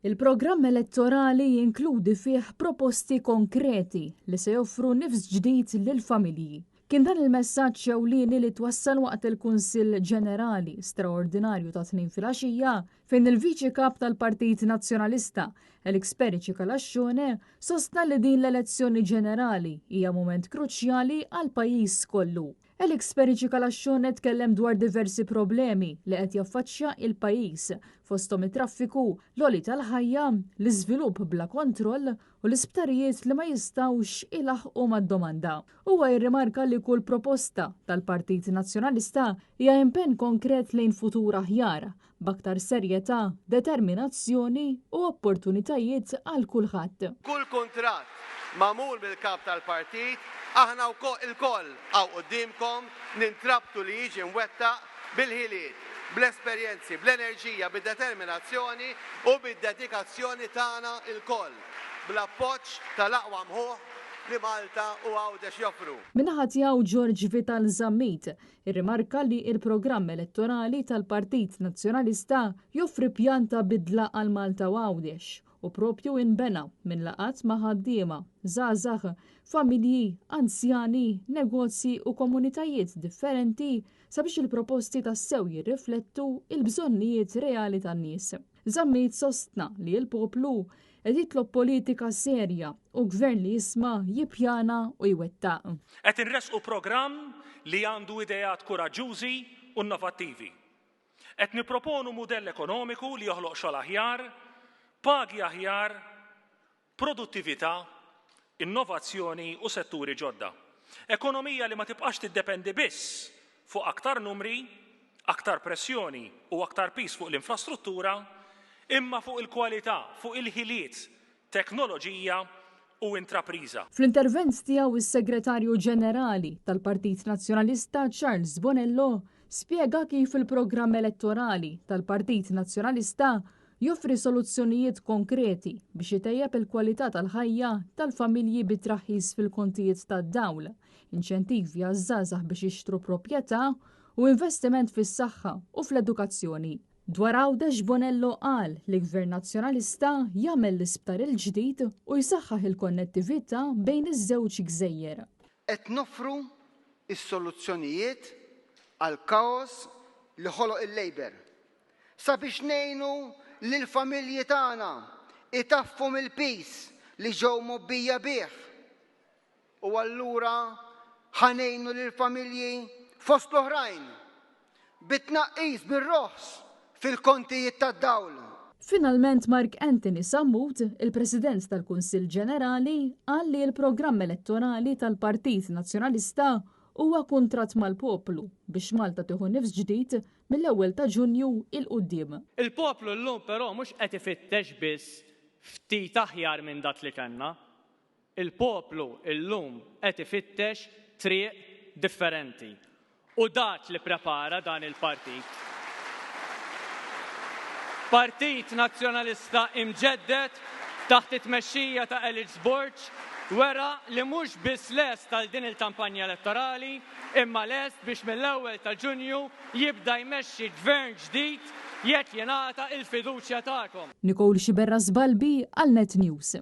Il-programm elettorali jinkludi fih proposti konkreti li se joffru nifs ġdid lill-familji. Kien dan il-messaġġ ewlieni li twassal waqt il-Kunsill Ġenerali Straordinarju ta' tnejn filgħaxija fejn il-Viċi Kap tal-Partit Nazzjonalista Elix Periċi Kalaxxone sostna li din l-elezzjoni ġenerali hija mument kruċjali għal pajjiż kollu. Elix Periċi Kalaxxone tkellem dwar diversi problemi li qed jaffaċċja il-pajjiż fosthom it-traffiku, l-għoli tal-ħajja, l-iżvilupp bla kontroll u l-isptarijiet li ma jistawx ilaħqu mad-domanda. Huwa jirrimarka li kull proposta tal-Partit Nazzjonalista hija impenn konkret lejn futur aħjar, b'aktar serjetà, determinazzjoni u opportunitajiet għal kulħadd. Kull kuntratt magħmul bil-kap tal-partit, aħna il-koll għaw qudiemkom nintrabtu li jiġi mwettaq bil-ħiliet, bl-esperjenzi, bl-enerġija, bid-determinazzjoni u bid-dedikazzjoni tagħna il-koll, bl-appoġġ tal-aqwa mħuħ li Malta u Għawdex joffru. Minnaħa tiegħu George Vital Zammit irrimarka li il-programm elettorali tal-Partit Nazzjonalista joffri pjanta bidla għal Malta u Għawdex u propju inbena minn laqat ma' ħaddiema, żgħażagħ, familji, anzjani, negozji u komunitajiet differenti sabiex il-proposti tassew jirriflettu il-bżonnijiet reali tan-nies. Zammit sostna li l-poplu qed jitlob politika serja u gvern li jisma' jippjana u jwettaq. Qed inresqu programm li għandu idejat kuraġġużi u innovattivi. Qed nipproponu mudell ekonomiku li joħloq xogħol aħjar, pagi aħjar, produttività, innovazzjoni u setturi ġodda. Ekonomija li ma tibqax tiddependi biss fuq aktar numri, aktar pressjoni u aktar pis fuq l-infrastruttura, imma fuq il-kwalità, fuq il-ħiliet, teknoloġija u intrapriża. Fl-intervent tiegħu is-Segretarju Ġenerali tal-Partit Nazzjonalista Charles Bonello spjega kif il-programm elettorali tal-Partit Nazzjonalista joffri soluzzjonijiet konkreti biex itejjeb il-kwalità tal-ħajja tal-familji bit-traħħis fil-kontijiet tad-dawl, inċentivi għaż-żgħażagħ biex jixtru proprjetà u investiment fis-saħħa u fl-edukazzjoni. Dwar Għawdex Bonello qal li Gvern Nazzjonalista jagħmel l-isptar il-ġdid u jsaħħaħ il-konnettività bejn iż-żewġ gżejjer. Qed noffru is-soluzzjonijiet għal kaos li ħoloq il-Labor sabiex ngħinu lill-familji tagħna itaffu mill-pis li ġew mobbija bih. U allura ħanejnu lill-familji fost l-oħrajn bit-tnaqqis bir-roħs fil-kontijiet tad-dawl. Finalment Mark Anthony Sammut, il-President tal-Kunsill Ġenerali, qal li l-programm elettorali tal-Partit Nazzjonalista huwa kuntratt mal-poplu biex Malta tieħu nifs ġdid mill-ewwel ta' Ġunju il-qudiem. Il-poplu llum però mhux qed ifittex biss ftit aħjar minn dak li kellna. Il-poplu llum qed ifittex triq differenti. U dak li prepara dan il-partit. Partit Nazzjonalista imġeddet taħt it-tmexxija ta' Elix Borġ wera li mhux biss lest tal din il-kampanja elettorali, imma lest biex mill-ewwel ta' Ġunju jibda jmexxi gvern ġdid jekk jingħata il-fiduċja tagħkom. Nicole Xiberra Żbalbi għal Net News.